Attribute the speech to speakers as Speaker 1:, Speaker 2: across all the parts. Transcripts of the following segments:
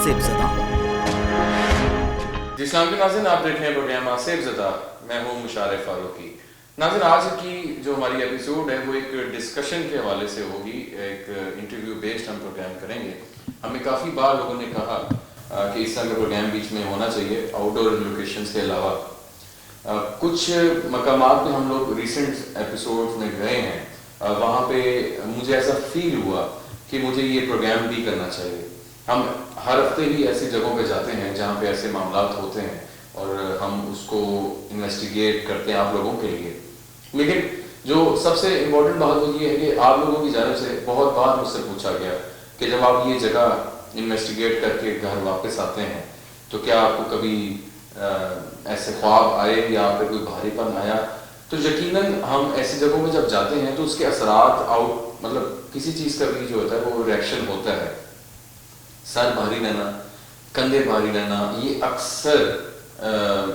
Speaker 1: आसिफ ज़दा।
Speaker 2: इस्लाम के नाज़रीन, आप देख रहे हैं प्रोग्राम आसिफ ज़दा। मैं हूँ मुशारफ फारूकी। नाज़रीन, आज की जो हमारी एपिसोड है वो एक डिस्कशन के हवाले से होगी, एक इंटरव्यू बेस्ड हम प्रोग्राम करेंगे। हमें काफ़ी बार लोगों ने कहा कि इस तरह का प्रोग्राम बीच में होना चाहिए आउटडोर लोकेशंस के अलावा। कुछ मकामात पे हम लोग रिसेंट एपिसोड्स में गए हैं, वहाँ पे मुझे ऐसा फील हुआ कि मुझे ये प्रोग्राम भी करना चाहिए। हम हर हफ्ते ही ऐसी जगहों पे जाते हैं जहाँ पे ऐसे मामलात होते हैं और हम उसको इन्वेस्टिगेट करते हैं आप लोगों के लिए। लेकिन जो सबसे इम्पोर्टेंट बात वो ये है कि आप लोगों की जानिब से बहुत बार मुझसे पूछा गया कि जब आप ये जगह इन्वेस्टिगेट करके घर वापस आते हैं तो क्या आपको कभी ऐसे ख्वाब आए या आप पे कोई भारीपन आया। तो यकीनन हम ऐसी जगहों में जब जाते हैं तो उसके असरात मतलब किसी चीज़ का भी जो होता है वो रिएक्शन होता है। सर भारी रहना, कंधे भारी रहना, ये अक्सर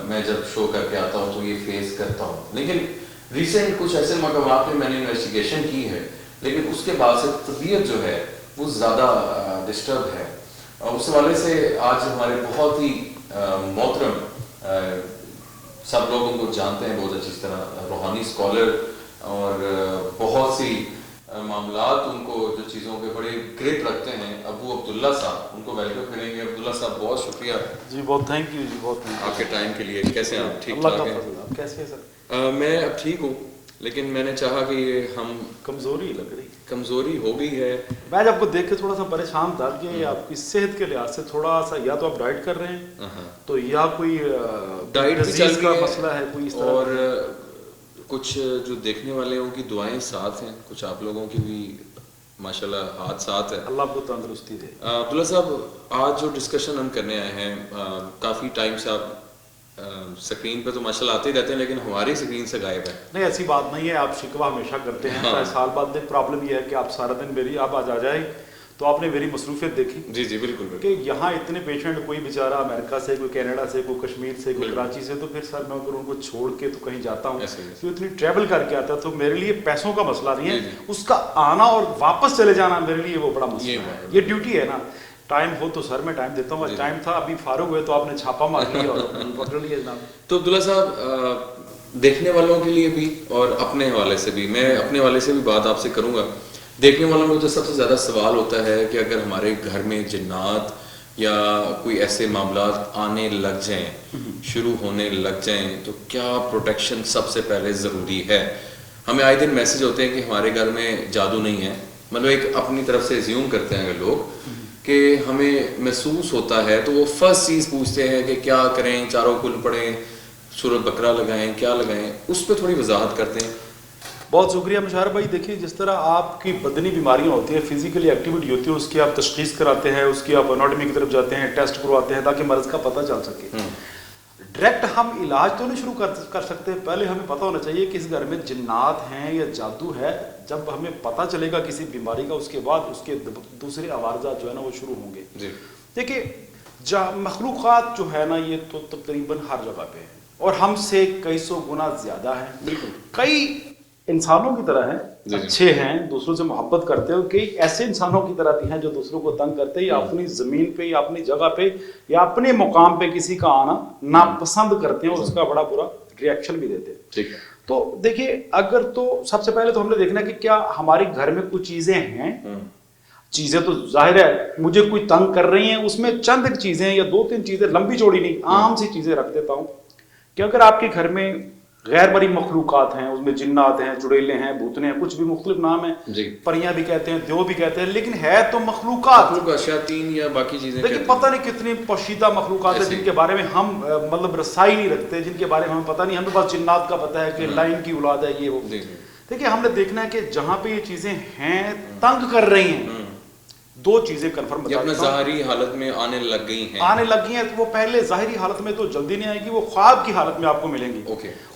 Speaker 2: मैं जब शो करके आता हूँ तो ये फेस करता हूँ। लेकिन रिसेंट कुछ ऐसे मकामात पे मैंने इन्वेस्टिगेशन की है, लेकिन उसके बाद से तबीयत जो है वो ज़्यादा डिस्टर्ब है। उस हवाले से आज हमारे बहुत ही मोहतरम, सब लोग उनको जानते हैं बहुत अच्छी तरह, रूहानी स्कॉलर और बहुत सी मामलात उनको जो चीज़ों पे बड़े ग्रिप रखते हैं, अबू अब्दुल्ला साहब, उनको वेलकम करेंगे। अब्दुल्ला साहब बहुत शुक्रिया
Speaker 3: जी, बहुत थैंक यू जी, बहुत
Speaker 2: आपके टाइम के लिए। कैसे हैं आप? ठीक ठाक हैं?
Speaker 3: कैसे हैं सर?
Speaker 2: मैं अब ठीक हूँ, लेकिन मैंने चाहा कि हम
Speaker 3: कमज़ोरी लग रही,
Speaker 2: कमज़ोरी हो गई है।
Speaker 3: मैं आपको देख के थोड़ा सा परेशान था कि आपकी सेहत के लिहाज से थोड़ा सा या तो आप डाइट कर रहे हैं तो या कोई
Speaker 2: डाइट
Speaker 3: डिजीज का मसला है कोई इस तरह,
Speaker 2: और कुछ जो देखने वाले हैं उनकी दुआएं साथ हैं, कुछ आप लोगों की भी माशाल्लाह हाथ साथ है।
Speaker 3: अल्लाह आपको तंदुरुस्ती दे।
Speaker 2: अब्दुल्ला साहब, आज जो डिस्कशन हम करने आए हैं, काफ़ी टाइम से आप स्क्रीन पे तो माशाल्लाह आते ही रहते हैं, लेकिन हमारी स्क्रीन से गायब है।
Speaker 3: नहीं, ऐसी बात नहीं है, आप शिकवा हमेशा करते हैं।
Speaker 2: हाँ।
Speaker 3: साल बाद एक प्रॉब्लम ये है कि आप सारा दिन मेरी आप आज आ जाए तो आपने मेरी मसरूफियत देखी।
Speaker 2: जी जी बिल्कुल
Speaker 3: कि यहाँ इतने पेशेंट, कोई बेचारा अमेरिका से, कोई कनाडा से, कोई कश्मीर से, कोई कराची से, तो फिर सर मैं अगर उनको छोड़ के तो कहीं जाता हूँ तो इतनी ट्रैवल करके आता है, तो मेरे लिए पैसों का मसला नहीं है, उसका आना और वापस चले जाना मेरे लिए वो बड़ा मसला है। ये ड्यूटी है ना, टाइम हो तो सर मैं टाइम देता हूँ। टाइम था, अभी फारूक हुए तो आपने छापा मार लिया और पकड़ लिया जनाब।
Speaker 2: तो अब्दुल्ला साहब, देखने वालों के लिए भी और अपने हवाले से भी, मैं अपने हवाले से भी बात आपसे करूँगा। देखने वालों में तो सबसे ज़्यादा सवाल होता है कि अगर हमारे घर में जिन्नात या कोई ऐसे मामलात आने लग जाएं, शुरू होने लग जाएं, तो क्या प्रोटेक्शन सबसे पहले ज़रूरी है। हमें आए दिन मैसेज होते हैं कि हमारे घर में जादू नहीं है, मतलब एक अपनी तरफ से ज्यूम करते हैं अगर लोग कि हमें महसूस होता है, तो वो फर्स्ट चीज़ पूछते हैं कि क्या करें, चारों कुल पढ़ें, सूरत बकरा लगाएं, क्या लगाएं, उस पर थोड़ी वजाहत करते हैं।
Speaker 3: बहुत शुक्रिया मुशारफ भाई। देखिए, जिस तरह आपकी बदनी बीमारियां होती हैं, फिजिकली एक्टिविटी होती है, उसकी आप तशखीस कराते हैं, उसकी आप एनाटॉमी की तरफ जाते हैं, टेस्ट करवाते हैं ताकि मर्ज़ का पता चल सके। डायरेक्ट हम इलाज तो नहीं शुरू कर सकते, पहले हमें पता होना चाहिए कि इस घर में जिन्नात हैं या जादू है। जब हमें पता चलेगा किसी बीमारी का, उसके बाद उसके दूसरे आवारजात जो है ना वो शुरू होंगे। देखिए, मखलूक़ात जो है ना ये तो तकरीबन हर जगह पे है और हमसे कई सौ गुना ज़्यादा है। बिल्कुल, कई इंसानों की तरह हैं, अच्छे हैं, दूसरों से मोहब्बत करते हैं, कई ऐसे इंसानों की तरह भी हैं जो दूसरों को तंग करते हैं या अपनी ज़मीन पे या अपनी जगह पे या अपने मुकाम पे किसी का आना नापसंद करते हैं और उसका बड़ा बुरा रिएक्शन भी देते हैं। ठीक है, तो देखिए, अगर तो सबसे पहले तो हमने देखना कि क्या हमारे घर में कुछ चीज़ें हैं। चीज़ें तो जाहिर है मुझे कोई तंग कर रही हैं, उसमें चंद चीज़ें या दो तीन चीज़ें, लंबी चौड़ी नहीं, आम सी चीज़ें रख देता हूँ कि अगर आपके घर में गैर बरी मखलूकात हैं, उसमें जिन्नात हैं, चुड़ैले हैं, भूतने हैं, कुछ भी मुख्तलिफ नाम है, परियां भी कहते हैं, देव भी कहते हैं, लेकिन है तो मखलूकात,
Speaker 2: शयातीन या बाकी चीजें।
Speaker 3: लेकिन पता नहीं कितनी पोशीदा मखलूकात है जिनके बारे में हम मतलब रसाई नहीं रखते, जिनके बारे में हमें पता नहीं। हमें बस जिन्नात का पता है कि लाइन की औलाद है ये वो। देखिए, हमने देखना है कि जहाँ पे ये चीजें हैं, तंग कर रही हैं, दो चीजें कंफर्म बता देता हूं।
Speaker 2: ज़ाहिरी हालत में आने लग गई हैं,
Speaker 3: तो वो पहले ज़ाहिरी हालत में तो जल्दी नहीं आएगी, वो ख्वाब की हालत में आपको मिलेंगी।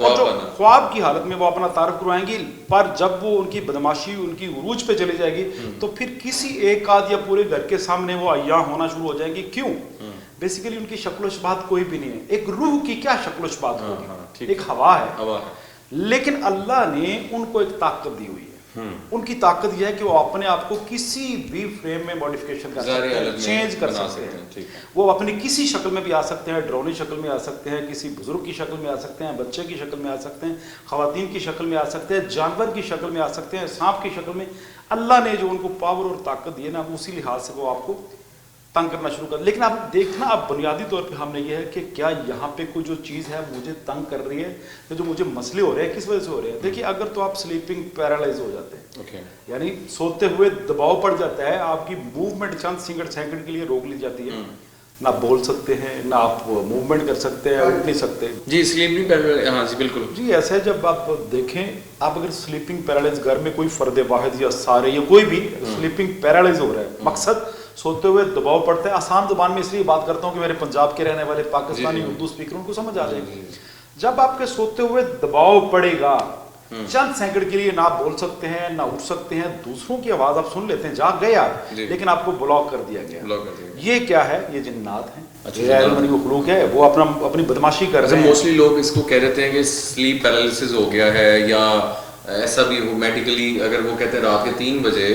Speaker 2: और
Speaker 3: जो ख्वाब की हालत में वो अपना तारुफ करवाएंगी, पर जब वो उनकी बदमाशी उनकी उरूज पे चली जाएगी तो फिर किसी एक आध या पूरे घर के सामने वो अय्या होना शुरू हो जाएंगी। क्यों? बेसिकली उनकी शक्ल शबात कोई भी नहीं है। एक रूह की क्या शक्ल शबात होगी, एक हवा है, लेकिन अल्लाह ने उनको एक ताकत दी हुई है उनकी ताकत यह है कि वो अपने आप को किसी भी फ्रेम में मॉडिफिकेशन कर सकते हैं, चेंज कर सकते हैं। वो अपनी किसी शक्ल में भी आ सकते हैं, ड्रोनी शक्ल में आ सकते हैं, किसी बुजुर्ग की शक्ल में आ सकते हैं, बच्चे की शक्ल में आ सकते हैं, खवातीन की शक्ल में आ सकते हैं, जानवर की शक्ल में आ सकते हैं, सांप की शक्ल में। अल्लाह ने जो उनको पावर और ताकत दी है ना, उसी लिहाज से वो आपको तंग करना शुरू कर। लेकिन आप देखना, अब बुनियादी तौर पे हमने ये है कि क्या यहाँ पे कोई जो चीज़ है मुझे तंग कर रही है, या जो मुझे मसले हो रहे हैं किस वजह से हो रहे हैं। देखिए, अगर तो आप स्लीपिंग पैरालाइज हो जाते हैं, यानी सोते हुए दबाव पड़ जाता है, आपकी मूवमेंट चंद सेकंड के लिए रोक ली जाती है, ना बोल सकते हैं, ना आप मूवमेंट कर सकते हैं, उठ नहीं सकते जी।
Speaker 2: स्लीपिंग पैरालाइज, हाँ जी बिल्कुल
Speaker 3: जी, ऐसा है। जब आप देखें, आप अगर स्लीपिंग पैरालाइज घर में कोई फर्द वाहिद या सारे या कोई भी स्लीपिंग पैरालाइज हो रहा है, मकसद सोते हुए दबाव पड़ता है। आसान जुबान में इसलिए बात करता हूँ कि मेरे पंजाब के रहने वाले पाकिस्तानी उर्दू स्पीकर उनको समझ आ जाएगी। जब आपके सोते हुए दबाव पड़ेगा, चंद सेकंड के लिए ना आप बोल सकते हैं, ना उठ सकते हैं, दूसरों की आवाज आप सुन लेते हैं, जाग गए आप, लेकिन आपको ब्लॉक कर दिया गया। ये क्या है? ये जिन्नात है, मखलूक है, वो अपनी बदमाशी कर रहे हैं।
Speaker 2: मोस्टली लोग इसको कह देते हैं कि स्लीप पैरालिसिस हो गया है, या ऐसा भी हो मेडिकली, अगर वो कहते हैं रात के 3 बजे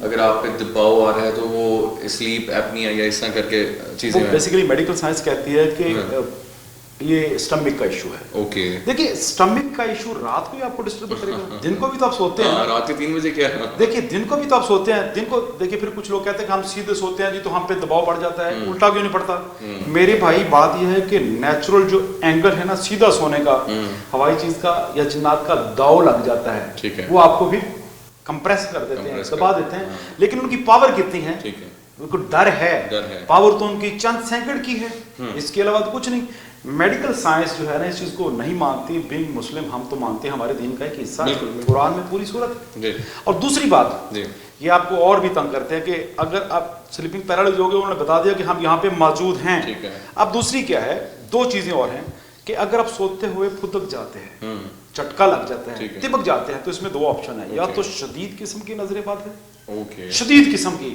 Speaker 2: अगर आप पे दबाव आ रहा है तो वो स्लीप एपनिया या इस तरह करके चीजें।
Speaker 3: बेसिकली मेडिकल साइंस कहती है कि ये स्टमक का इशू है।
Speaker 2: ओके,
Speaker 3: देखिए, स्टमक का इशू रात को ही आपको डिस्टर्ब करेगा, दिन को भी तो आप सोते हैं।
Speaker 2: रात के 3 बजे क्या है?
Speaker 3: देखिए, दिन को भी तो आप सोते हैं, दिन को देखिए, फिर कुछ लोग कहते हैं कि हम सीधे सोते हैं जी तो हम पे दबाव बढ़ जाता है, उल्टा क्यों नहीं पड़ता? मेरे भाई, बात यह है कि नेचुरल जो एंगल है ना सीधा सोने का, हवाई चीज का या जिन्नात का दाव लग जाता है,
Speaker 2: ठीक है,
Speaker 3: वो आपको भी कंप्रेस कर देते हैं, दबा देते हैं। लेकिन उनकी पावर कितनी है?
Speaker 2: ठीक है,
Speaker 3: उनको डर है, पावर तो उनकी चंद सेकंड की है, इसके अलावा तो कुछ नहीं। मेडिकल साइंस जो है ना इस चीज को नहीं मानती। बीइंग मुस्लिम हम तो मानते हैं, हमारे दीन का एक हिस्सा है, कुरान में पूरी सूरत है। और दूसरी बात, ये आपको और भी तंग करते हैं कि अगर आप स्लीपिंग पैरालाइज हो गए, उन्होंने बता दिया कि हम यहाँ पे मौजूद हैं। अब दूसरी क्या है, 2 चीजें और हैं कि अगर आप सोते हुए फुदक जाते हैं, चटका लग जाता है, तिबक जाते हैं, तो इसमें 2 ऑप्शन है, या तो शदीद किस्म की नजर बात है, शदीद किस्म की,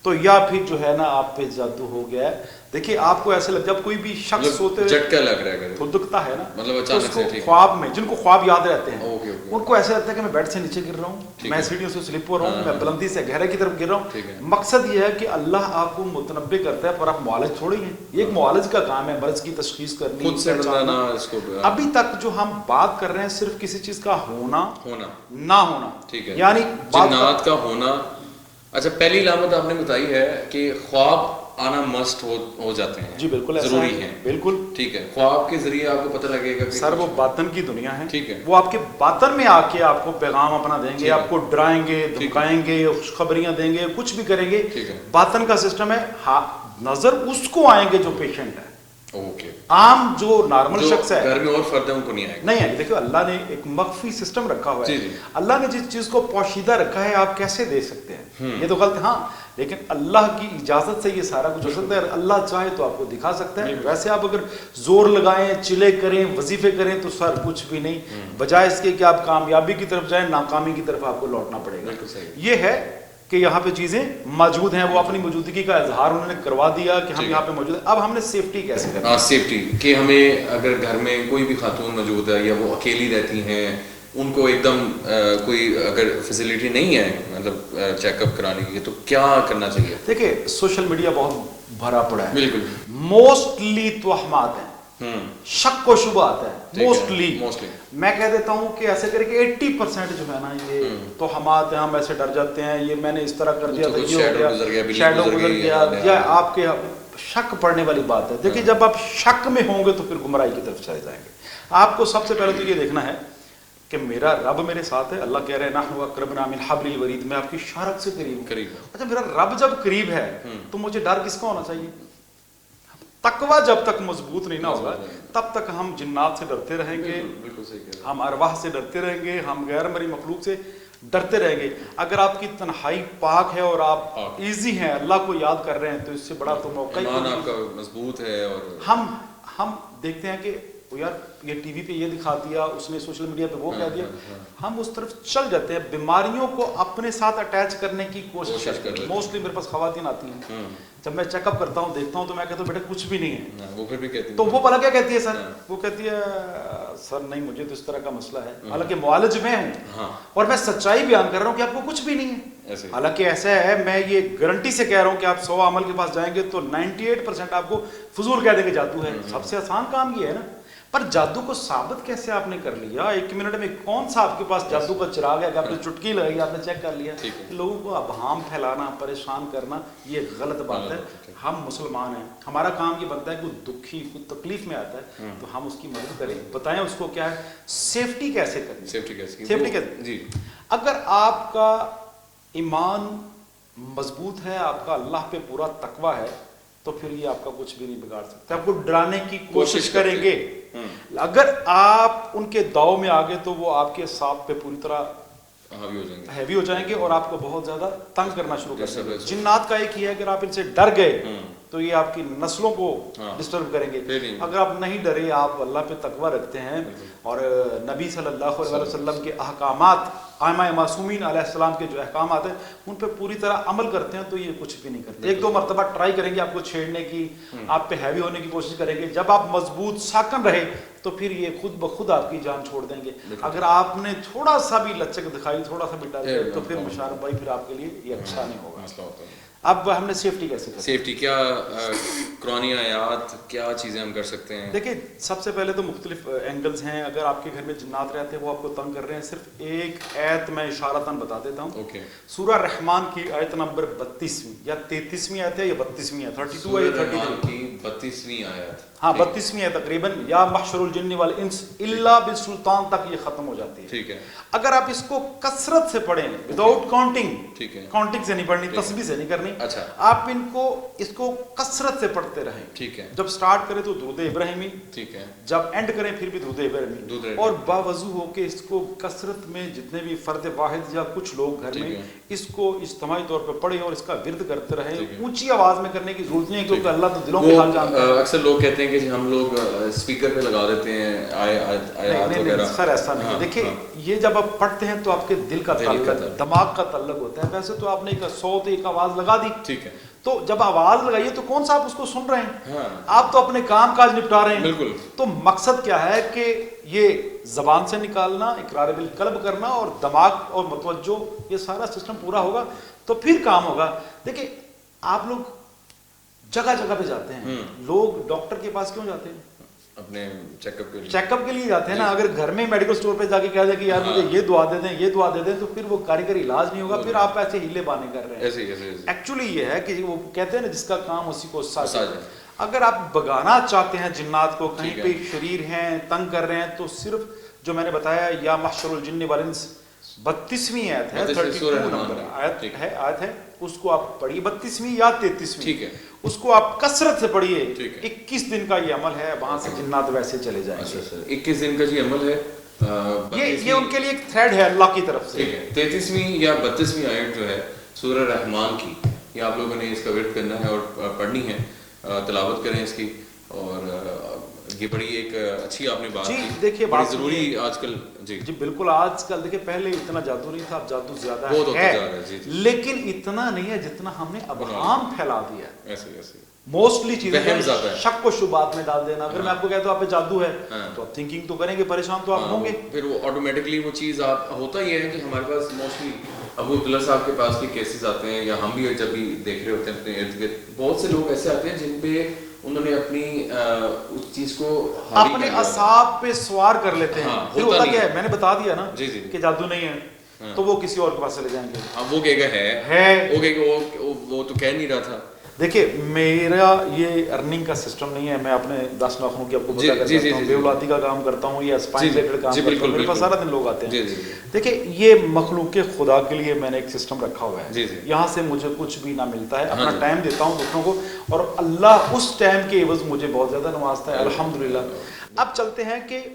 Speaker 3: तो या फिर जो है ना आप पे जादू हो गया है। देखिए, आपको ऐसे लग, जब कोई भी शख्स सोते
Speaker 2: झटका लग रहा है,
Speaker 3: फुदकता है ना,
Speaker 2: मतलब अचानक से,
Speaker 3: ख्वाब में, जिनको ख्वाब याद रहते हैं,
Speaker 2: उनको
Speaker 3: ऐसा लगता है कि मैं बेड से नीचे गिर रहा हूँ, मैं सीढ़ियों से स्लिप हो रहा हूँ, मैं बुलंदी से गहरे की तरफ गिर रहा हूँ। मकसद ये है कि अल्लाह आपको मुतनब्बे करता है, पर आप मुआलिज थोड़ी हैं। ये एक मुआलिज का काम है, मर्ज की तशखीस करनी, खुद से बताना इसको। अभी तक जो हम बात कर रहे हैं सिर्फ किसी चीज का होना ना होना, ठीक है, यानी
Speaker 2: जिन्नात का होना। अच्छा, पहली अलामत आपने बताई है कि ख्वाब आना मस्ट हो जाते हैं।
Speaker 3: जी बिल्कुल,
Speaker 2: जरूरी है,
Speaker 3: बिल्कुल
Speaker 2: ठीक है। ख्वाब के जरिए आपको पता लगेगा कि
Speaker 3: सर वो बातन की दुनिया है,
Speaker 2: ठीक है,
Speaker 3: वो आपके बातन में आके आपको पैगाम अपना देंगे, आपको डराएंगे, धमकाएंगे, खुशखबरियां देंगे, कुछ भी करेंगे। बातन का सिस्टम है, नजर उसको आएंगे जो पेशेंट है।
Speaker 2: ओके,
Speaker 3: आम जो नॉर्मल शख्स है,
Speaker 2: घर में और फर्द है, उनको नहीं आएगा,
Speaker 3: नहीं आएगा। देखिए, अल्लाह ने एक मख्फी सिस्टम रखा हुआ है। अल्लाह ने जिस चीज को पोशीदा रखा है, आप कैसे दे सकते हैं? ये तो गलत है, हाँ, लेकिन अल्लाह की इजाजत से ये सारा कुछ हो सकता है। अल्लाह चाहे तो आपको दिखा सकता है। वैसे आप अगर जोर लगाएं, चिले करें, वजीफे करें, तो सर कुछ भी नहीं, बजाय इसके कि आप कामयाबी की तरफ जाएं, नाकामी की तरफ आपको लौटना पड़ेगा। ये है कि यहाँ पे चीजें मौजूद हैं, वो अपनी मौजूदगी का इजहार उन्होंने करवा दिया कि हम यहाँ पे मौजूद हैं। अब हमने सेफ्टी कैसे करनी है?
Speaker 2: सेफ्टी कि हमें, अगर घर में कोई भी खातून मौजूद है या वो अकेली रहती हैं, उनको एकदम कोई अगर फैसिलिटी नहीं है, मतलब चेकअप कराने की, तो क्या करना चाहिए?
Speaker 3: देखिए, सोशल मीडिया बहुत भरा पड़ा है,
Speaker 2: बिल्कुल,
Speaker 3: मोस्टली तोहमात है, शक व शुबहात है, मोस्टली मैं कह देता हूं कि ऐसे करके 80% जो है ना ये तो हमारे हम ऐसे डर जाते हैं, ये मैंने इस तरह कर दिया था, ये हो गया, शैडो गुजर गया, या आपके शक पड़ने वाली बात है। देखिए, जब आप शक में होंगे तो फिर गुमराही की तरफ चले जाएंगे। आपको सबसे पहले तो ये देखना है कि मेरा रब मेरे साथ है। अल्लाह कह रहे हैं नहनु अक़रबु मिन हब्लिल वरीद, मैं आपकी शारक से करीब। अच्छा, मेरा रब जब करीब है तो मुझे डर किसका होना चाहिए? तकवा जब तक मजबूत नहीं ना होगा तब तक हम जिन्नात से डरते रहेंगे, हम अरवाह से डरते रहेंगे, हम गैर मरी मखलूक से डरते रहेंगे। अगर आपकी तन्हाई पाक है और आप इजी हैं, अल्लाह को याद कर रहे हैं, तो इससे बड़ा तो मौका ही
Speaker 2: आपका मजबूत है। और
Speaker 3: हम देखते हैं कि यार ये टीवी पे ये दिखा दिया, उसने सोशल मीडिया पे वो कह दिया, हम उस तरफ चल जाते हैं, बीमारियों को अपने साथ अटैच करने की कोशिश करते हैं। मोस्टली मेरे पास खवातीन आती हैं, जब मैं चेकअप करता हूँ, देखता हूँ, तो मैं कहता हूँ बेटा कुछ भी नहीं है,
Speaker 2: वो फिर भी कहती है,
Speaker 3: तो वो भला क्या कहती है सर? वो कहती है सर नहीं मुझे तो इस तरह का मसला है, हालांकि मुआलिज मैं हूँ और मैं सच्चाई बयान कर रहा हूँ कि आपको कुछ भी नहीं है। हालांकि ऐसा है, मैं ये गारंटी से कह रहा हूँ कि आप 100 अमल के पास जाएंगे तो 98% आपको फजूल कह देंगे जादू है। सबसे आसान काम ये है ना, पर जादू को साबित कैसे आपने कर लिया? 1 मिनट में कौन सा आपके पास जादू का चिराग है कि आपने चुटकी लगाई, आपने चेक कर लिया? लोगों को अबहाम फैलाना, परेशान करना, ये गलत बात है। हम मुसलमान हैं, हमारा काम ये बनता है कि दुखी कोई तकलीफ में आता है तो हम उसकी मदद करें, बताएं उसको क्या है, सेफ्टी कैसे करें। सेफ्टी कैसे जी, अगर आपका ईमान मजबूत है, आपका अल्लाह पे पूरा तकवा है, तो फिर ये आपका कुछ भी नहीं बिगाड़ सकता। आपको डराने की कोशिश करेंगे, अगर आप उनके दाव में आ गए तो वो आपके साथ पे पूरी तरह हैवी हो जाएंगे और आपको बहुत ज्यादा तंग करना शुरू कर देंगे। जिन्नात का एक ही है, अगर आप इनसे डर गए तो ये आपकी नस्लों को डिस्टर्ब करेंगे। अगर आप नहीं डरे, आप अल्लाह पे तकवा रखते हैं और नबी सल्लल्लाहु अलैहि वसल्लम के अहकामात, आइमा मासूमीन अलैहिस्सलाम के जो अहकामात हैं उन पे पूरी तरह अमल करते हैं तो ये कुछ भी नहीं करते। 1-2 मरतबा ट्राई करेंगे आपको छेड़ने की, आप पे हैवी होने की कोशिश करेंगे। जब आप मजबूत साकन रहे तो फिर ये खुद ब खुद आपकी जान छोड़ देंगे। अगर आपने थोड़ा सा भी लचक दिखाई, थोड़ा सा भी डर गए तो फिर मुशारफ भाई फिर आपके लिए ये अच्छा नहीं होगा। अब हमने सेफ्टी कैसे करें?
Speaker 2: सेफ्टी क्या कुरानी आयात, क्या चीज़ें हम कर सकते हैं?
Speaker 3: देखिए, सबसे पहले तो मुख्तलिफ एंगल्स हैं। अगर आपके घर में जिन्नात रहते हैं, वो आपको तंग कर रहे हैं, सिर्फ एक आयत मैं इशारतन बता देता हूँ। सूरह रहमान की आयत नंबर 32वीं या 33वीं आयत है या 32वीं है, 32 है या 33
Speaker 2: 32वीं आयत,
Speaker 3: हाँ 32वीं है तकरीबन। या महशरुल जिन्नि वल इंस इल्ला बिसुल्तान तक ये खत्म हो जाती है।
Speaker 2: ठीक है।
Speaker 3: अगर आप इसको कसरत से पढ़ें, विदाउट काउंटिंग,
Speaker 2: ठीक है,
Speaker 3: काउंटिंग से नहीं पढ़नी, तस्बीह से नहीं करनी,
Speaker 2: अच्छा,
Speaker 3: आप इसको कसरत से पढ़ते रहें।
Speaker 2: ठीक है।
Speaker 3: जब स्टार्ट करें तो दुरूद इब्राहिमी,
Speaker 2: ठीक है,
Speaker 3: जब एंड करें फिर भी दुरूद इब्राहिमी, और बावजू होके इसको कसरत में जितने भी फर्द वाहिद या कुछ लोग घर में इसको इज्तिमाई तौर पर पढ़े और इसका विर्द करते रहें। ऊंची आवाज में करने की जरूरत नहीं है क्योंकि अल्लाह तो दिलों के हाल जानता है।
Speaker 2: अक्सर लोग कहते हैं कि हम लोग स्पीकर पे लगा देते हैं आयत वगैरह।
Speaker 3: सर ऐसा नहीं है। देखिए, ये जब आप पढ़ते हैं तो आपके दिल का ताल्लुक, दिमाग का ताल्लुक होता है। वैसे तो आपने एक सौत, एक आवाज लगा दी, ठीक है, तो जब आवाज लगाइए तो कौन सा आप उसको सुन रहे हैं? आप तो अपने काम काज निपटा रहे हैं। बिल्कुल। तो मकसद क्या है कि ये जबान से निकालना, इकरार बिल कल्ब करना और दिमाग और मुतवज्जो, ये सारा सिस्टम पूरा होगा तो फिर काम होगा। देखिए, आप लोग जगह जगह पे जाते हैं, लोग डॉक्टर के पास क्यों जाते हैं?
Speaker 2: अपने
Speaker 3: चेकअप के लिए जाते हैं ना। अगर घर में मेडिकल स्टोर पे जाके कह दे कि यार मुझे ये दुआ दे दें, ये दुआ दे दें, तो फिर वो कारीगरी इलाज नहीं होगा, फिर आप ऐसे हीले बाने कर रहे हैं। एक्चुअली ये है कि वो कहते हैं ना, जिसका काम उसी को साज। अगर आप भगाना चाहते हैं जिन्नात को, कहीं पे शरीर हैं, तंग कर रहे हैं, तो सिर्फ जो मैंने बताया, या महशरुल जिन्नि वल इंस 32वीं आयत है, 32 नंबर आयत है, उसको आप पढ़िए, 32वीं या 33वीं, ठीक है, उसको आप कसरत से पढ़िए। 21 दिन का ये अमल है, वहां से जिन्नात वैसे चले जाएंगे।
Speaker 2: 21 दिन का ये अमल है।
Speaker 3: ये उनके लिए एक थ्रेड है अल्लाह की तरफ से।
Speaker 2: 33वीं या 32वीं आयत जो है सूरह रहमान की, ये आप लोगों ने इसका विर्द करना है और पढ़नी है, तिलावत करें इसकी। और ये बड़ी एक अच्छी आपने बात की।
Speaker 3: देखिए,
Speaker 2: बड़ी जरूरी आजकल। जी
Speaker 3: बिल्कुल, आजकल देखिए, पहले इतना जादू नहीं था, अब जादू ज्यादा है, लेकिन इतना नहीं है जितना हमने अबहाम फैला दिया। ऐसे मोस्टली चीजें शक व शुबात में डाल देना। अगर मैं आपको कहता हूं आप पे जादू है तो आप थिंकिंग तो करेंगे, परेशान तो आप होंगे,
Speaker 2: फिर वो ऑटोमेटिकली वो चीज आप होता ही है कि हमारे पास मोस्टली अबू अब्दुल्ला साहब के पास भी केसेस आते हैं, या हम भी जब भी देख रहे होते हैं अपने इर्द गिर्द, बहुत से लोग ऐसे आते हैं जिन पे उन्होंने अपनी उस चीज को
Speaker 3: अपने असाब पे सवार कर लेते हैं। फिर होता क्या है, मैंने बता दिया ना कि जादू नहीं है, तो वो किसी और के पास चले जाएंगे।
Speaker 2: वो कहेगा है, वो कहेगा वो तो कह नहीं रहा था।
Speaker 3: देखिए, मेरा ये अर्निंग का सिस्टम नहीं है। मैं अपने 10 नौकरों की आपको बता करता हूँ, बेवलादी का काम करता हूँ या स्पाइन रिलेटेड काम करता हूँ, मेरे पास सारा दिन लोग आते हैं। देखिए, ये मखलूक खुदा के लिए मैंने एक सिस्टम रखा हुआ है। यहाँ से मुझे कुछ भी ना मिलता है, अपना टाइम देता हूँ दूसरों को, और अल्लाह उस टाइम के एवज मुझे बहुत ज्यादा नवाजता है, अल्हम्दुलिल्लाह। अब चलते हैं कि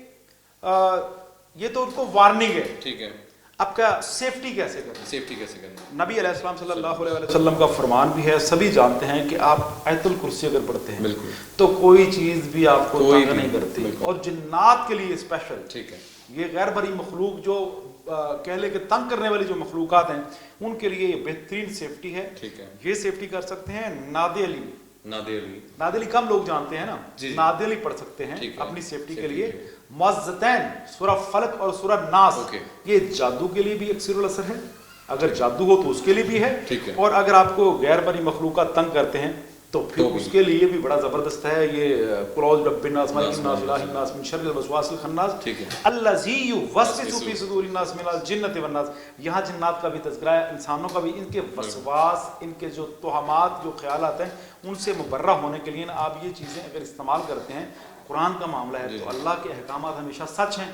Speaker 3: ये तो उनको वार्निंग है, ठीक है। अब क्या सेफ्टी कैसे करना? नबी अलैहिस्सलाम सल्लल्लाहु अलैहि वसल्लम का फरमान भी है, सभी जानते हैं कि आप आयतुल कुर्सी अगर पढ़ते हैं तो कोई चीज भी आपको तंग नहीं करती। और जिन्नात के लिए स्पेशल, ठीक है, ये गैर बरी मखलूक जो कह ले कि तंग करने वाली जो मखलूकात हैं, उनके लिए ये बेहतरीन सेफ्टी है। ठीक है, ये सेफ्टी कर सकते हैं नादे अली
Speaker 2: नादे अली।
Speaker 3: नादे अली कम लोग जानते हैं ना, नादे अली पढ़ सकते हैं अपनी सेफ्टी के लिए। मुअज़्ज़तैन सूरह फलक और सूरह नास, ये जादू के लिए भी एक सिरुल असर है, अगर जादू हो तो उसके लिए भी है, और अगर आपको गैर बनी मखलूक़ात तंग करते हैं तो फिर उसके लिए भी बड़ा जबरदस्त है ये कुल औज़ु बिरब्बिन्नास मलिकिन नास इलाहिन नास मिन शर्रिल वसवासिल खन्नास अल्लज़ी युवस्विसु फी सुदूरिन नास मिनल जिन्नति वन नास। यहाँ जिन्नात का भी तज़किरा है, इंसानों का भी, इनके वसवास, इनके जो तोहमात, जो ख्यालात हैं, उनसे मुबर्रा होने के लिए ना आप ये चीज़ें अगर इस्तेमाल करते हैं, कुरान का मामला है तो अल्लाह के अहकामात हमेशा सच हैं।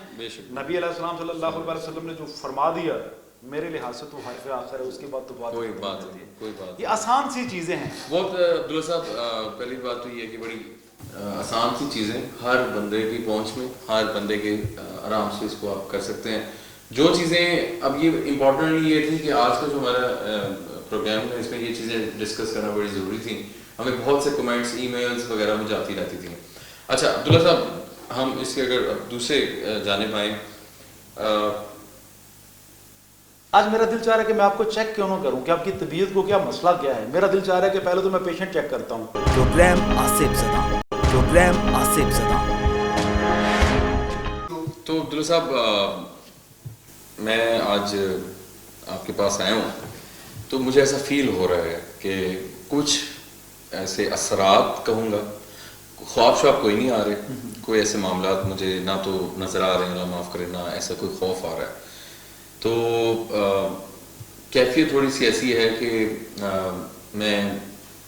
Speaker 3: नबी अलैहिस्सलाम सल्लल्लाहु अलैहि वसल्लम ने जो फरमा दिया, मेरे लिहाज से तो हर्फ आखिर है, उसके बाद तो कोई बात ये आसान सी चीज़ें हैं।
Speaker 2: बहुत अब्दुल्ला साहब, पहली बात तो ये है कि बड़ी आसान सी चीज़ें हर बंदे की पहुंच में, हर बंदे के आराम से इसको आप कर सकते हैं। जो चीज़ें अब ये इम्पोर्टेंट ये थी कि आज का जो हमारा प्रोग्राम था इसमें ये चीज़ें डिस्कस करना बड़ी ज़रूरी थी। हमें बहुत से कमेंट्स, ईमेल्स वगैरह मुझे आती रहती थी। अच्छा अब्दुल्ला साहब, हम इसके अगर दूसरे जानिब आएँ,
Speaker 3: आज मेरा दिल चाह रहा है कि मैं आपको चेक क्यों ना करूं कि आपकी तबीयत को क्या मसला क्या है। मेरा दिल चाह रहा है कि पहले तो मैं पेशेंट चेक करता हूं।
Speaker 1: प्रोग्राम आसिफ ज़दा।
Speaker 2: तो अब्दुल्ला साहब, मैं आज आपके पास आया हूँ तो मुझे ऐसा फील हो रहा है कि कुछ ऐसे असरात कहूँगा, ख्वाब श्वाब कोई नहीं आ रहे, कोई ऐसे मामलात मुझे ना तो नज़र आ रहे हैं, अल्लाह माफ़ करे, ना ऐसा कोई खौफ आ रहा है। तो कैफियत थोड़ी सी ऐसी है कि मैं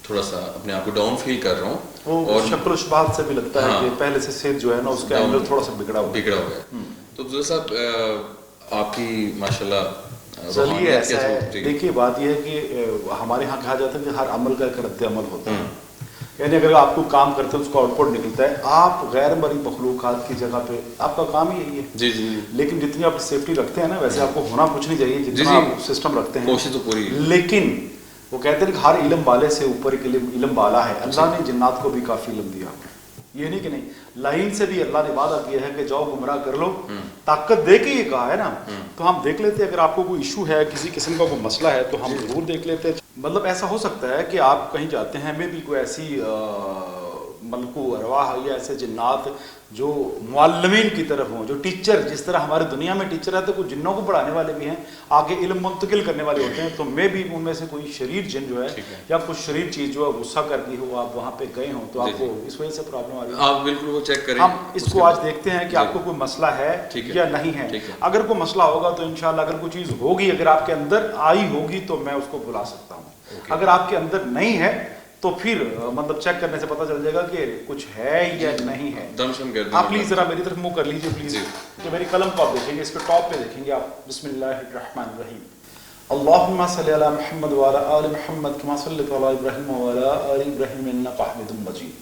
Speaker 2: थोड़ा सा अपने आप को डाउन फील कर रहा हूँ, और
Speaker 3: शक्ल शुबात से भी लगता है कि पहले से सेहत जो है ना उसके अंदर थोड़ा सा बिगड़ा हुआ है।
Speaker 2: तो अब्दुल्ला साहब, आपकी माशाल्लाह
Speaker 3: चलिए ऐसा है, देखिए बात यह है कि हमारे यहाँ कहा जाता है कि हर अमल का एक रद्द अमल होता है, यानी अगर आपको काम करते हैं उसका आउटपुट निकलता है। आप गैर मरी मखलूक़ात की जगह पे आपका काम ही यही है।
Speaker 2: जी जी।
Speaker 3: लेकिन जितनी आप सेफ्टी रखते हैं ना, वैसे आपको होना कुछ नहीं चाहिए जितना आप सिस्टम रखते हैं,
Speaker 2: कोशिश तो पूरी।
Speaker 3: लेकिन वो कहते हैं कि हर इल्म वाले से ऊपर एक इल्म वाला है। अल्लाह ने जिन्नात को भी काफ़ी इल्म दिया, ये नहीं कि नहीं, लाइन से भी अल्लाह ने वादा किया है कि जाओ गुमराह कर लो, ताकत दे के ये कहा है ना। तो हम देख लेते हैं, अगर आपको कोई इशू है, किसी किस्म का कोई मसला है तो हम जरूर देख लेते हैं। मतलब ऐसा हो सकता है कि आप कहीं जाते हैं, हमें भी कोई ऐसी मलकू अरवाह या ऐसे जिन्नात जो मुअल्लिमीन की तरफ हों, जो टीचर, जिस तरह हमारे दुनिया में टीचर है तो कुछ जिन्नों को पढ़ाने वाले भी हैं, आगे इल्म मुंतकिल करने वाले होते हैं। तो मैं भी उनमें से कोई शरीर जिन जो है या कुछ शरीर चीज़ जो है गुस्सा कर दी हो, आप वहाँ पे गए हों तो आपको इस वजह से प्रॉब्लम आ रही है।
Speaker 2: आप बिल्कुल वो चेक करें।
Speaker 3: हम इसको आज देखते हैं कि आपको कोई मसला है या नहीं है। अगर कोई मसला होगा तो इंशाल्लाह, अगर कोई चीज़ होगी, अगर आपके अंदर आई होगी तो मैं उसको बुला सकता हूँ। अगर आपके अंदर नहीं है तो फिर मतलब चेक करने से पता चल जाएगा कि कुछ है या नहीं है। आप प्लीज जरा मेरी तरफ मुंह कर लीजिए प्लीज, जो मेरी कलम को आप देखेंगे, इसके टॉप पे देखेंगे आप, बिस्मिल्लाहिर्रहमानिर्रहीम, अल्लाहुम्मा सल्ली अला मुहम्मद व अला आलि मुहम्मद कमा सल्लैता अला इब्राहीम व अला आलि इब्राहीम इन्नका हमीदुम मजीद।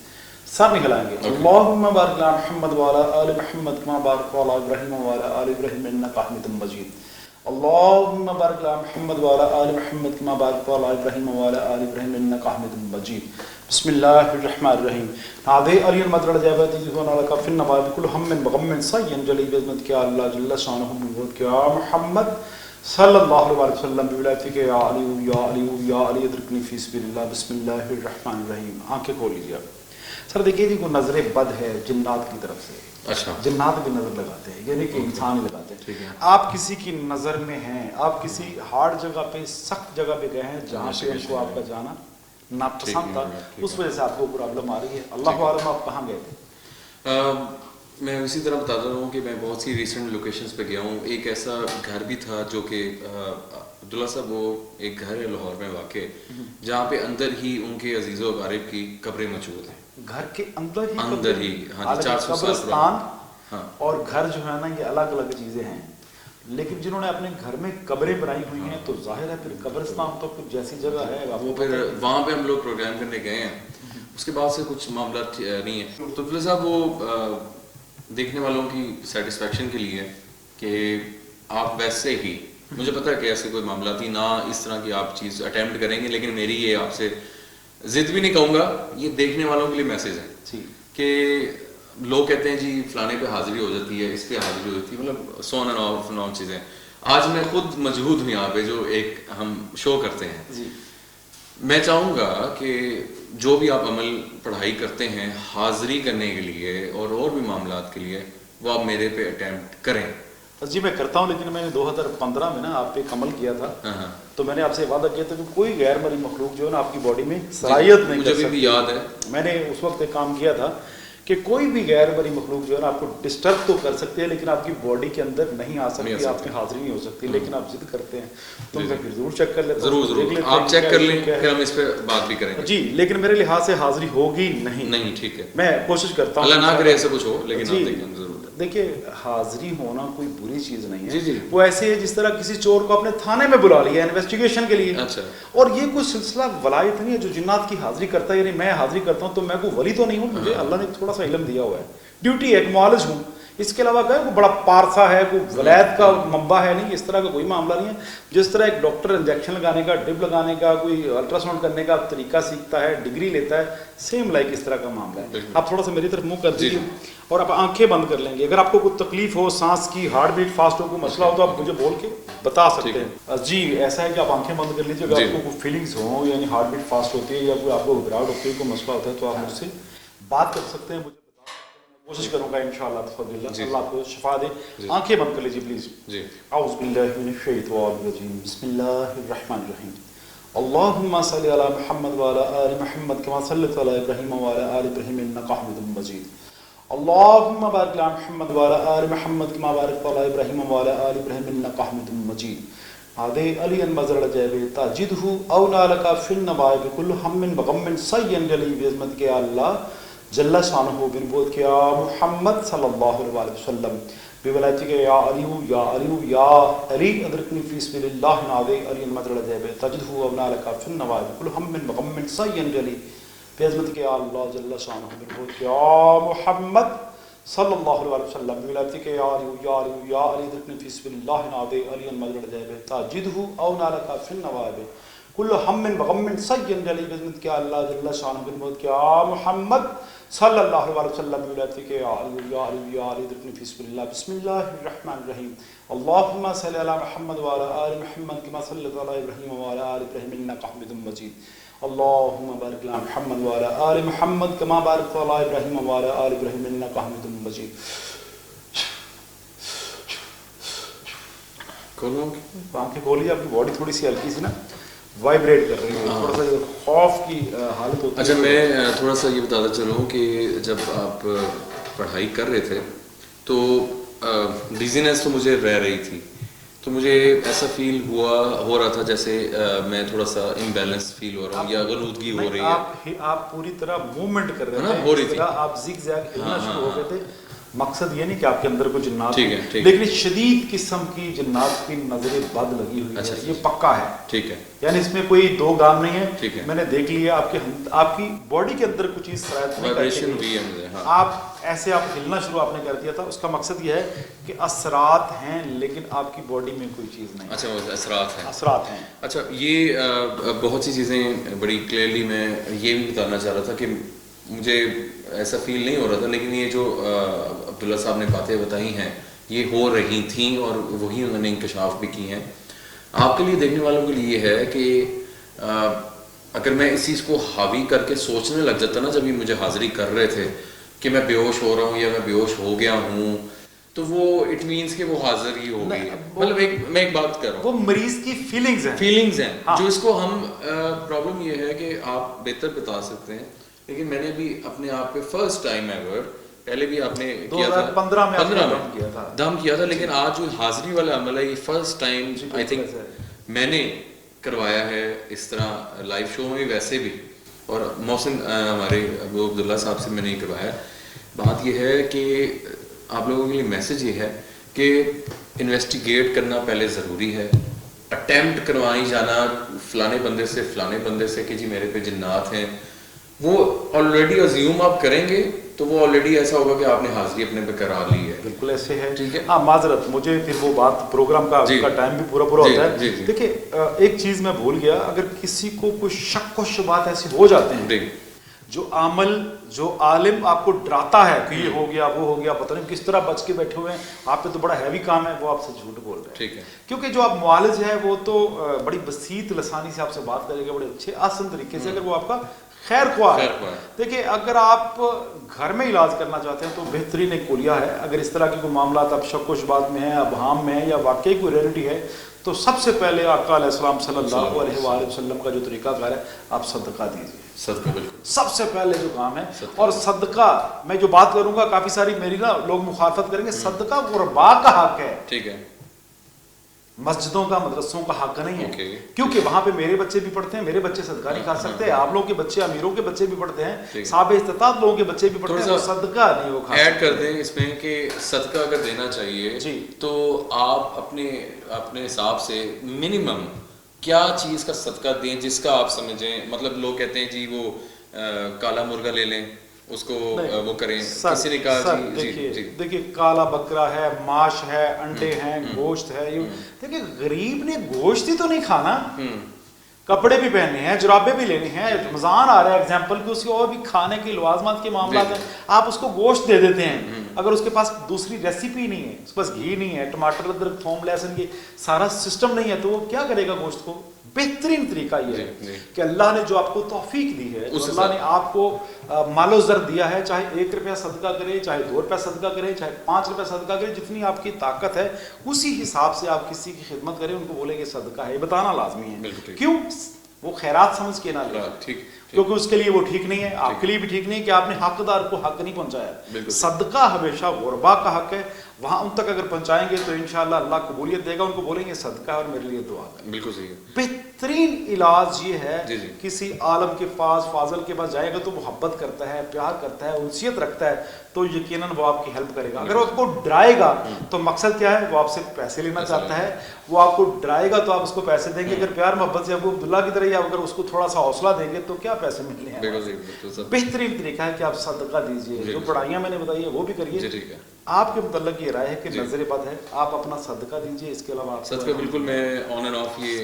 Speaker 3: सब निकलाएंगे, अल्लाहुम्मा बारिक अला मुहम्मद व अला आलि मुहम्मद कमा बारकता अला इब्राहीम व अला आलि इब्राहीम इन्नका हमीदुम मजीद। अल्लाहुम्मा बारिक अला मुहम्मद व अला आलि मुहम्मद कमा बारकता अला इब्राहीम व अला आलि इब्राहीम इन्नका हमीदुम मजीद। बिस्मिल्लाहिर्रहमानिर्रहीम। नादे अलियन मदरल जाबती जुना लका फिन नवाब कुल हममिन बगम्मिन सय्यन जली बिज़मत के अल्लाह जल्ल शानहु व क्या मुहम्मद सल्लल्लाहु अलैहि वसल्लम बिवलायति के या अली अदरकनी फी सबिलिल्लाह। बिस्मिल्लाहिर्रहमानिर्रहीम। आंखें खोल लीजिए आप। सर देखिए जी, कोई नजर बद है जिन्नात की तरफ से।
Speaker 2: अच्छा,
Speaker 3: जिन्नात भी नजर लगाते हैं, यानी कि इंसान ही लगाते हैं। आप किसी की नजर में हैं, आप किसी हार्ड जगह पे, सख्त जगह पे गए हैं जहाँ पे उनको आपका जाना नापसंद था, उस वजह से आपको प्रॉब्लम आ रही है। अल्लाह आलम आप कहाँ गए थे?
Speaker 2: मैं इसी तरह बताता हूँ कि मैं बहुत सी रिसेंट लोकेशंस पे गया हूँ। एक ऐसा घर भी था जो कि अब्दुल्ला साहब, वो एक घर है लाहौर में वाक़, जहाँ पे अंदर ही उनके अजीज़ो अक़ारिब की कब्रें मौजूद हैं।
Speaker 3: घर के अंदर ही?
Speaker 2: हाँ, 400
Speaker 3: कब्रिस्तान और घर जो है ना, ये अलग अलग चीज़ें हैं। लेकिन जिन्होंने अपने घर में कब्रें बनाई हुई हैं तो जाहिर है फिर कब्रिस्तान तो कुछ जैसी जगह है।
Speaker 2: वो फिर वहाँ पे हम लोग प्रोग्राम करने गए हैं, उसके बाद से कुछ मामला नहीं है। तो अब्दुल्ला साहब, वो देखने वालों की सेटिस्फेक्शन के लिए कि आप वैसे ही, मुझे पता है कि ऐसे कोई मामला थी ना, इस तरह की आप चीज़ अटेम्प्ट करेंगे, लेकिन मेरी ये आपसे जिद भी नहीं कहूँगा, ये देखने वालों के लिए मैसेज है कि लोग कहते हैं जी फलाने पे हाजिरी हो जाती है, इस पे हाजिरी हो जाती है, मतलब सो ऑन एंड ऑफ चीज़ें। आज मैं खुद मजबूत हूँ यहाँ पे जो एक हम शो करते हैं। मैं चाहूँगा कि جو بھی آپ عمل پڑھائی کرتے ہیں حاضری کرنے کے لیے اور بھی معاملات کے لیے وہ آپ میرے پہ اٹیمپٹ کریں.
Speaker 3: جی میں کرتا ہوں, لیکن میں نے 2015 میں نا آپ پہ ایک عمل کیا تھا, تو میں نے آپ سے وعدہ کیا تھا کہ کوئی غیر مرئی مخلوق جو ہے نا آپ کی باڈی میں صلاحیت نہیں کر سکتی.
Speaker 2: مجھے بھی یاد ہے
Speaker 3: میں نے اس وقت ایک کام کیا تھا کہ کوئی بھی غیر مرئی مخلوق جو ہے نا آپ کو ڈسٹرب تو کر سکتے ہیں لیکن آپ کی باڈی کے اندر نہیں آ سکتی, آپ میں حاضری نہیں ہو سکتی, لیکن آپ ضد کرتے ہیں تو میں پھر ضرور چیک کر لیتا ہوں.
Speaker 2: ضرور آپ چیک کر لیں, پھر ہم اس پہ بات بھی کریں گے.
Speaker 3: جی لیکن میرے لحاظ سے حاضری ہوگی نہیں.
Speaker 2: ٹھیک ہے,
Speaker 3: میں کوشش کرتا ہوں,
Speaker 2: اللہ نہ کرے ایسا کچھ ہو, لیکن آپ دیکھیں ضرور.
Speaker 3: دیکھیے حاضری ہونا کوئی بری چیز نہیں ہے.
Speaker 2: جی
Speaker 3: وہ ایسے ہے جس طرح کسی چور کو اپنے تھانے میں بلا لیا انویسٹیگیشن کے لیے.
Speaker 2: اچھا.
Speaker 3: اور یہ کوئی سلسلہ ولایت نہیں ہے جو جنات کی حاضری کرتا ہے, یعنی میں حاضری کرتا ہوں تو میں کوئی ولی تو نہیں ہوں, مجھے اللہ نے تھوڑا سا علم دیا ہوا ہے, ڈیوٹی ہے, ایک معالج ہوں. اس کے علاوہ کوئی بڑا پارسا ہے, کوئی ولایت کا منبع ہے نہیں, اس طرح کا کوئی معاملہ نہیں ہے. جس طرح ایک ڈاکٹر انجیکشن لگانے کا, ڈرپ لگانے کا, کوئی الٹرا ساؤنڈ کرنے کا طریقہ سیکھتا ہے, ڈگری لیتا ہے, سیم لائک اس طرح کا معاملہ ہے. آپ تھوڑا سا میری طرف منہ کر دیجیے اور آپ آنکھیں بند کر لیں گے. اگر آپ کو کوئی تکلیف ہو, سانس کی, ہارٹ بیٹ فاسٹ ہو, کوئی مسئلہ ہو تو آپ مجھے بول کے بتا سکتے ہیں. جی ایسا ہے کہ آپ آنکھیں بند کر لیجیے. اگر آپ کو کوئی فیلنگس ہوں, یعنی ہارٹ بیٹ فاسٹ ہوتی ہے یا کوئی آپ کو گھبراہٹ ہوتی ہے, کوئی مسئلہ ہوتا ہے, تو آپ مجھ سے بات کر سکتے ہیں, مجھے کوشش کروں گا انشاءاللہ تفضل اللہ, اللہ آپ کو شفا دے. آنکھیں بند کر لیجیے پلیز. اعوذ باللہ من الشیطان الرجیم, بسم اللہ الرحمن الرحیم. اللہم صلی علی محمد وعلی آل محمد کما صلیت علی ابراہیم وعلی آل ابراہیم انک حمید مجید. اللہم بارک علی محمد وعلی آل محمد کما بارکت علی ابراہیم وعلی آل ابراہیم انک حمید مجید. عادے علی مزرع جیب تاجدہ او نالک فی النوائب کل ہم بغم سین جلی بعظمت کے اللہ جل شانہ بربود کے محمد صلی اللہ علیہ وسلم بولایتی کے یا علی یا علی یا علی ادرکنی فی سبیل اللہ. نادے علی مزرع جیب تاجدہ او نالک فی النوائب کل ہم بغم سین جلی بعظمت کے اللہ جل شانہ بربود کے محمد صلی اللہ علیہ وسلم بولایتی کے یا علی یا علی یا علی ادرکنی فی سبیل اللہ. نادے علی مزرع جیب تاجدہ او نالک فی النوائب کل ہم بغم سین جلی بعظمت کے اللہ جل شانہ بربود کے محمد صلی اللہ علیہ وسلم بولایتی کے یا علی یا علی یا علی ادرکنی فی سبیل اللہ. بسم اللہ الرحمن الرحیم. اللہم صلی علی محمد وعلی آل محمد کما صلیت علی ابراہیم وعلی آل ابراہیم انک حمید مجید. اللہم بارک علی محمد وعلی آل محمد کما بارکت علی ابراہیم وعلی آل ابراہیم انک حمید مجید. آنکھیں کھولیے, آپ کی باڈی تھوڑی سی ہلکی سی نا وائبریٹ کر رہی ہے, تھوڑا سا خوف کی حالت ہوتی ہے.
Speaker 2: اچھا میں تھوڑا سا یہ بتاتا چلوں کہ جب آپ پڑھائی کر رہے تھے تو ڈیزینس تو مجھے رہ رہی تھی, تو مجھے ایسا فیل ہو رہا تھا جیسے میں تھوڑا سا امبیلنس فیل ہو رہا ہوں یا غنودگی ہو رہی ہے.
Speaker 3: آپ پوری طرح موومنٹ کر رہے
Speaker 2: تھے, ہو رہی تھی,
Speaker 3: آپ زگ زیگ ہلنا شروع ہو گئے تھے. مقصد یہ نہیں کہ آپ کے اندر کوئی جنات ہے, لیکن شدید قسم کی جنات کی نظر بد لگی ہوئی ہے, یہ پکا ہے.
Speaker 2: ٹھیک ہے,
Speaker 3: یعنی اس میں کوئی دو گام نہیں ہے. میں نے دیکھ لیا آپ کی باڈی کے اندر کچھ چیز
Speaker 2: وائبریشن ہوئی ہے مجھے.
Speaker 3: آپ ایسے آپ ہلنا شروع آپ نے کر دیا تھا. اس کا مقصد یہ ہے کہ اثرات ہیں لیکن آپ کی باڈی میں کوئی چیز نہیں.
Speaker 2: اچھا
Speaker 3: اثرات ہیں.
Speaker 2: اچھا یہ بہت سی چیزیں بڑی کلیئرلی میں یہ بھی بتانا چاہ رہا تھا کہ مجھے ایسا فیل نہیں ہو رہا تھا, لیکن یہ جو عبداللہ صاحب نے باتیں بتائی ہیں یہ ہو رہی تھیں اور وہی انہوں نے انکشاف بھی کی ہیں. آپ کے لیے, دیکھنے والوں کے لیے یہ ہے کہ اگر میں اس چیز کو حاوی کر کے سوچنے لگ جاتا نا جب یہ مجھے حاضری کر رہے تھے کہ میں بے ہوش ہو رہا ہوں یا میں بے ہوش ہو گیا ہوں, تو وہ اٹ مینس کہ وہ حاضر ہی ہو گئی. مطلب میں ایک بات کر رہا ہوں, وہ
Speaker 3: مریض کی فیلنگز ہیں
Speaker 2: جو اس کو ہم پرابلم یہ ہے کہ آپ بہتر بتا سکتے ہیں, لیکن میں نے بھی اپنے آپ پہ فرسٹ ٹائم ایور, پہلے بھی آپ نے کیا تھا
Speaker 3: 2015 میں
Speaker 2: دم کیا تھا, لیکن آج جو حاضری والا عمل ہے یہ فرسٹ ٹائم آئی تھنک میں نے کروایا ہے اس طرح لائیو شو میں, ویسے بھی. اور محسن ہمارے ابو عبداللہ صاحب سے میں نے کروایا. بات یہ ہے کہ آپ لوگوں کے لیے میسج یہ ہے کہ انویسٹیگیٹ کرنا پہلے ضروری ہے. اٹیمپٹ کروائی جانا فلانے بندے سے کہ جی میرے پہ جنات ہیں, وہ آلریڈی ازیوم آپ کریں گے تو وہ آلریڈی ایسا ہوگا کہ آپ نے حاضری اپنے پہ کرا لی ہے.
Speaker 3: بالکل ایسے ہے.
Speaker 2: ٹھیک ہے,
Speaker 3: ہاں معذرت, مجھے پھر وہ بات پروگرام کا ٹائم بھی پورا ہوتا ہے. دیکھیے ایک چیز میں بھول گیا, اگر کسی کو کوئی شک و شبہات ایسے ہو جاتے ہیں, جو عمل جو عالم آپ کو ڈراتا ہے کہ یہ ہو گیا وہ ہو گیا, پتہ نہیں کس طرح بچ کے بیٹھے ہوئے ہیں, آپ پہ تو بڑا ہیوی کام ہے, وہ آپ سے جھوٹ بول رہے ہیں.
Speaker 2: ٹھیک ہے,
Speaker 3: کیونکہ جو آپ معالج ہے وہ تو بڑی بسیط لسانی سے آپ سے بات کرے گا, بڑے اچھے آسان طریقے سے. اگر وہ آپ کا خیر خواہ ہے.
Speaker 2: خیر خواہ ہے.
Speaker 3: دیکھیے اگر آپ گھر میں علاج کرنا چاہتے ہیں تو بہترین ایک کلیہ ہے. اگر اس طرح کے کوئی معاملات اب شک و شبہات میں ہیں, ابہام میں ہیں, یا واقعی کوئی ریئلٹی ہے, تو سب سے پہلے آقا علیہ السلام صلی اللہ علیہ وآلہ وسلم کا جو طریقہ کار ہے, آپ صدقہ دیجیے.
Speaker 2: صدقہ بالکل
Speaker 3: سب سے پہلے جو کام ہے. اور صدقہ میں جو بات کروں گا کافی ساری میری نا لوگ مخالفت کریں گے, صدقہ غربا کا حق ہے,
Speaker 2: ٹھیک ہے,
Speaker 3: مسجدوں کا مدرسوں کا حق نہیں ہے.
Speaker 2: Okay.
Speaker 3: کیونکہ وہاں پہ میرے بچے بھی پڑھتے ہیں, میرے بچے صدقہ نہیں کھا سکتے, آپ لوگوں کے بچے, امیروں کے بچے بھی پڑھتے ہیں, صاحب استطاعت لوگوں کے بچے بھی پڑھتے ہیں, وہ صدقہ نہیں وہ کھا سکتے.
Speaker 2: ایڈ کر دیں اس میں کہ صدقہ اگر دینا چاہیے
Speaker 3: جی,
Speaker 2: تو آپ اپنے حساب سے منیمم کیا چیز کا صدقہ دیں جس کا آپ سمجھیں, مطلب لوگ کہتے ہیں جی وہ کالا مرغا لے لیں, اس کو وہ کریں, کسی نے کہا
Speaker 3: دیکھیے کالا بکرا ہے, ماش ہے, انڈے ہیں, گوشت ہے. دیکھیے غریب نے گوشت ہی تو نہیں کھانا, کپڑے بھی پہننے ہیں, جرابے بھی لینے ہیں, رمضان آ رہا ہے ایگزامپل کہ اس کے اور بھی کھانے کے لوازمات کے معاملات ہیں, آپ اس کو گوشت دے دیتے ہیں. اگر اس کے پاس دوسری ریسیپی نہیں ہے, اس کے پاس گھی نہیں ہے, ٹماٹر ادرک تھوم لہسن یہ سارا سسٹم نہیں ہے, تو وہ کیا کرے گا گوشت کو؟ بہترین طریقہ یہ ہے کہ اللہ نے جو آپ کو توفیق دی ہے, اللہ نے آپ کو مال و زر دیا ہے, چاہے 1 روپیہ صدقہ کرے, چاہے 2 روپیہ صدقہ کرے, چاہے 5 روپیہ صدقہ کرے, جتنی آپ کی طاقت ہے اسی حساب سے آپ کسی کی خدمت کریں, ان کو بولیں گے صدقہ ہے, یہ بتانا لازمی ہے. کیوں؟ وہ خیرات سمجھ کے نہ لیں, کیونکہ اس کے لیے وہ ٹھیک نہیں ہے, آپ کے لیے بھی ٹھیک نہیں ہے کہ آپ نے حقدار کو حق نہیں پہنچایا. صدقہ ہمیشہ غربا کا حق ہے, وہاں ان تک اگر پہنچائیں گے تو انشاءاللہ اللہ قبولیت دے گا, ان کو بولیں گے صدقہ اور میرے لیے دعا کریں.
Speaker 2: بالکل صحیح.
Speaker 3: بہترین علاج یہ ہے, کسی عالم کے پاس فاضل کے پاس جائے گا تو محبت کرتا ہے, پیار کرتا ہے, انسیت رکھتا ہے, تو یقیناً وہ آپ کی ہیلپ کرے گا. اگر وہ آپ کو ڈرائے گا تو مقصد کیا ہے, وہ آپ سے پیسے لینا چاہتا ہے, وہ آپ کو ڈرائے گا تو آپ اس کو پیسے دیں گے. اگر پیار محبت سے ابو عبداللہ کی طرح, یا اگر اس کو تھوڑا سا حوصلہ دیں گے تو کیا پیسے ملنے ہیں. بہترین طریقہ ہے کہ آپ صدقہ دیجیے, جو پڑھائیاں میں نے بتائی ہے وہ بھی کریے. آپ کے متعلق یہ رائے ہے کہ نظر بد ہے, آپ اپنا صدقہ دیجیے, اس کے علاوہ آپ
Speaker 2: صدقہ بالکل میں آن اینڈ آف یہ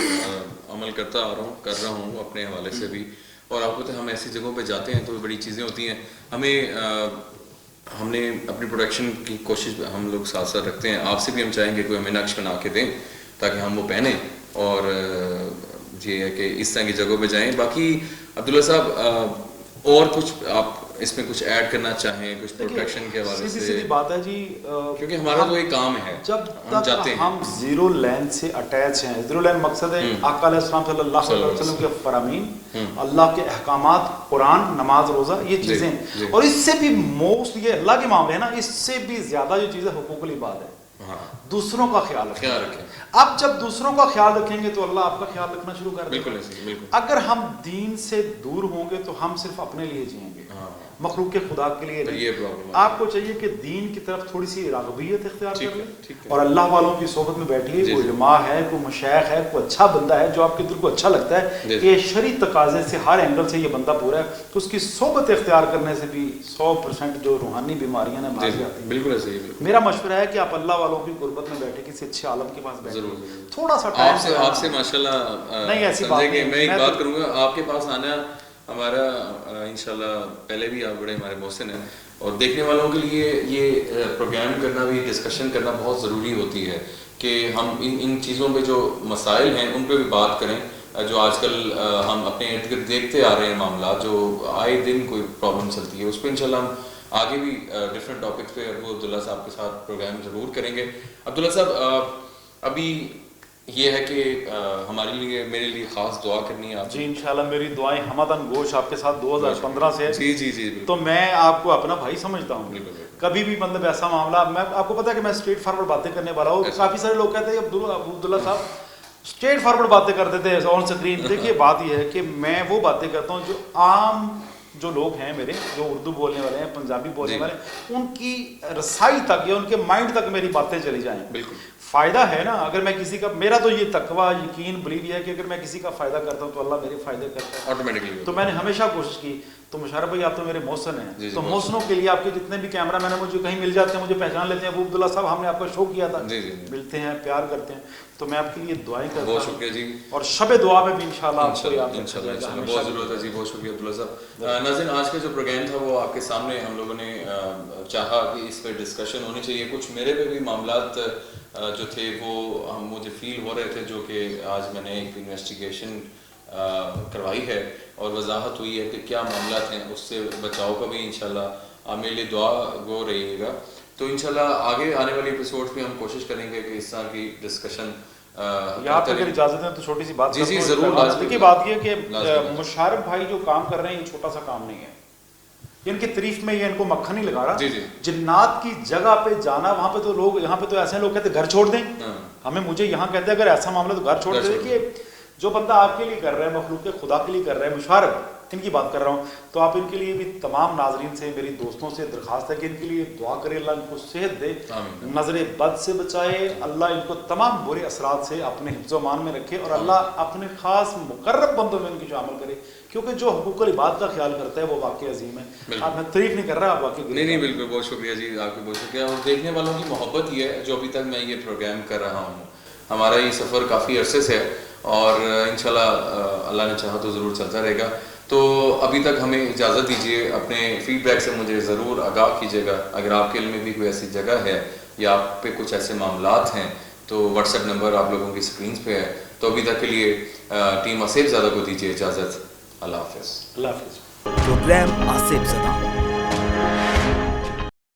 Speaker 2: عمل کر رہا ہوں اپنے حوالے سے بھی. اور آپ کو تو ہم ایسی جگہوں پہ جاتے ہیں تو بڑی چیزیں ہوتی ہیں, ہم نے اپنی پروڈکشن کی کوشش ہم لوگ ساتھ ساتھ رکھتے ہیں. آپ سے بھی ہم چاہیں گے کوئی ہمیں نقش بنا کے دیں تاکہ ہم وہ پہنیں, اور یہ ہے کہ اس طرح کی جگہوں پہ جائیں. باقی عبداللہ صاحب اور کچھ آپ اس میں کچھ ایڈ کرنا چاہیں, کچھ پروٹیکشن کے حوالے سے؟
Speaker 3: سیدھی بات ہے جی,
Speaker 2: کیونکہ ہمارا تو ایک کام ہے,
Speaker 3: جب تک ہم زیرو لائن سے اٹیچ ہیں, زیرو لائن مقصد ہے آقا علیہ السلام صلی اللہ علیہ وسلم کے فرامین, اللہ کے احکامات, قرآن, نماز, روزہ, یہ چیزیں, اور اس سے بھی موسٹ یہ اللہ کے معاملے ہیں نا, اس سے بھی زیادہ جو چیز ہے حقوق العباد ہے, دوسروں کا خیال رکھیں. اب جب دوسروں کا خیال رکھیں گے تو اللہ آپ کا خیال رکھنا شروع کر دے گا. اگر ہم دین سے دور ہوں گے تو ہم صرف اپنے لیے جئیں گے, مخلوق کے خدا کے لیے نہیں. آپ کو چاہیے کہ دین کی طرف تھوڑی سی راغبیت اختیار کر لیں, اور اللہ والوں کی صحبت میں بیٹھیے. کوئی علماء ہے, کوئی مشایخ ہے, کوئی اچھا بندہ ہے جو آپ کے دل کو اچھا لگتا ہے کہ شرعی تقاضے سے ہر اینگل سے یہ بندہ پورا ہے, تو اس کی صحبت اختیار کرنے سے بھی 100% جو روحانی بیماریاں ہیں بھاگ جاتی ہیں.
Speaker 2: بالکل ایسے ہی. میرا
Speaker 3: میرا مشورہ ہے کہ آپ اللہ والوں کی قربت میں بیٹھے, کسی اچھے عالم کے پاس بیٹھے, تھوڑا سا ٹائم
Speaker 2: آپ سے ماشاءاللہ
Speaker 3: نہیں ایسی بات
Speaker 2: نہیں. میں ایک بات کروں گا, آپ کے پاس آنا ہمارا انشاءاللہ, پہلے بھی آپ بڑے ہمارے محسن ہیں, اور دیکھنے والوں کے لیے یہ پروگرام کرنا بھی, ڈسکشن کرنا بہت ضروری ہوتی ہے کہ ہم ان چیزوں پہ جو مسائل ہیں ان پہ بھی بات کریں, جو آج کل ہم اپنے ارد گرد دیکھتے آ رہے ہیں معاملات, جو آئے دن کوئی پرابلم چلتی ہے, اس پہ انشاءاللہ ہم آگے بھی ڈفرینٹ ٹاپکس پہ ابو عبداللہ صاحب کے ساتھ پروگرام ضرور کریں گے. عبداللہ صاحب, ابھی یہ ہے کہ ہمارے لیے, میرے لیے خاص دعا کرنی ہے آپ.
Speaker 3: جی انشاءاللہ میری دعائیں ہمدن گوش آپ کے ساتھ 2015 سے ہے.
Speaker 2: جی
Speaker 3: تو میں آپ کو اپنا بھائی سمجھتا ہوں. کبھی بھی مطلب ایسا معاملہ, میں آپ کو پتا ہے کہ میں اسٹریٹ فارورڈ باتیں کرنے والا ہوں. کافی سارے لوگ کہتے ہیں ابو عبداللہ صاحب اسٹریٹ فارورڈ باتیں کرتے تھے آن اسکرین. دیکھیے بات یہ ہے کہ میں وہ باتیں کرتا ہوں جو عام جو لوگ ہیں میرے, جو اردو بولنے والے ہیں, پنجابی بولنے والے ہیں, ان کی رسائی تک یا ان کے مائنڈ تک میری باتیں چلی جائیں. بالکل فائدہ ہے نا. اگر میں کسی کا, میرا تو یہ تقویٰ, یقین, بلیو یہ ہے کہ اگر میں کسی کا فائدہ کرتا ہوں تو اللہ میرے فائدے کرتا ہے آٹومیٹکلی. تو میں نے ہمیشہ کوشش کی, تو مشارف بھائی آپ تو میرے محسن ہیں, تو محسنوں کے لیے آپ کے جتنے بھی کیمرہ مین ہیں مجھے کہیں مل جاتے ہیں, مجھے پہچان لیتے ہیں, ابو عبداللہ صاحب ہم نے آپ کا شو کیا تھا, ملتے ہیں, پیار کرتے ہیں, تو میں آپ کے لیے دعائیں کرتا ہوں.
Speaker 2: بہت شکریہ جی,
Speaker 3: اور شب دعا میں بھی انشاءاللہ آپ کو یاد
Speaker 2: انشاءاللہ بہت ضرورت ہے جی. بہت شکریہ عبداللہ صاحب. ناظرین, آج کا جو پروگرام تھا وہ آپ کے سامنے ہم لوگوں نے چاہا کہ اس پہ ڈسکشن ہونی چاہیے. کچھ میرے پہ بھی معاملات جو تھے وہ مجھے فیل ہو رہے تھے, جو کہ آج میں نے ایک انویسٹیگیشن کروائی ہے اور وضاحت ہوئی ہے کہ کیا معاملات ہیں، اس سے بچاؤ کا بھی انشاءاللہ آپ میرے لیے دعا گو رہیے گا. تو انشاءاللہ آگے آنے والی ایپیسوڈ میں ہم کوشش کریں گے کہ اس طرح کی ڈسکشن
Speaker 3: یہاں پہ اگر اجازت ہے تو چھوٹی سی بات
Speaker 2: جی ضرور.
Speaker 3: دیکھیے بات یہ کہ مشارف بھائی جو کام کر رہے ہیں یہ چھوٹا سا کام نہیں ہے، ان کی تعریف میں یہ ان کو مکھن نہیں لگا رہا. جنات کی جگہ پہ جانا، وہاں پہ تو لوگ، یہاں پہ تو ایسے لوگ کہتے ہیں گھر چھوڑ دیں، ہمیں مجھے یہاں کہتے ہیں اگر ایسا معاملہ تو گھر چھوڑ دیں. کہ جو بندہ آپ کے لیے کر رہا ہے، مخلوق خدا کے لیے کر رہا ہے، مشارف ان کی بات کر رہا ہوں، تو آپ ان کے لیے بھی تمام ناظرین سے، میری دوستوں سے درخواست ہے کہ ان کے لیے دعا کرے، اللہ ان کو صحت دے، نظر بد سے بچائے، اللہ ان کو تمام برے اثرات سے اپنے حفظ و امان میں رکھے، اور اللہ اپنے خاص مقرب بندوں میں ان کی جو عمل کرے، کیونکہ جو حقوق العباد کا خیال کرتا ہے وہ واقعی عظیم ہے. آپ میں تعریف نہیں کر رہا، آپ واقعی
Speaker 2: نہیں بالکل. بہت شکریہ جی، آپ کا بہت شکریہ. اور دیکھنے والوں کی محبت یہ ہے جو ابھی تک میں یہ پروگرام کر رہا ہوں. ہمارا یہ سفر کافی عرصے سے ہے اور انشاءاللہ اللہ نے چاہا تو ضرور چلتا رہے گا. تو ابھی تک ہمیں اجازت دیجیے، اپنے فیڈ بیک سے مجھے ضرور آگاہ کیجیے گا. اگر آپ کے علم میں بھی کوئی ایسی جگہ ہے یا آپ پہ کچھ ایسے معاملات ہیں تو واٹس ایپ نمبر آپ لوگوں کی اسکرینس پہ ہے. تو ابھی تک کے لیے ٹیم آصف زادہ کو دیجیے اجازت. اللہ حافظ.
Speaker 3: اللہ حافظ.
Speaker 1: پروگرام آصف زدہ.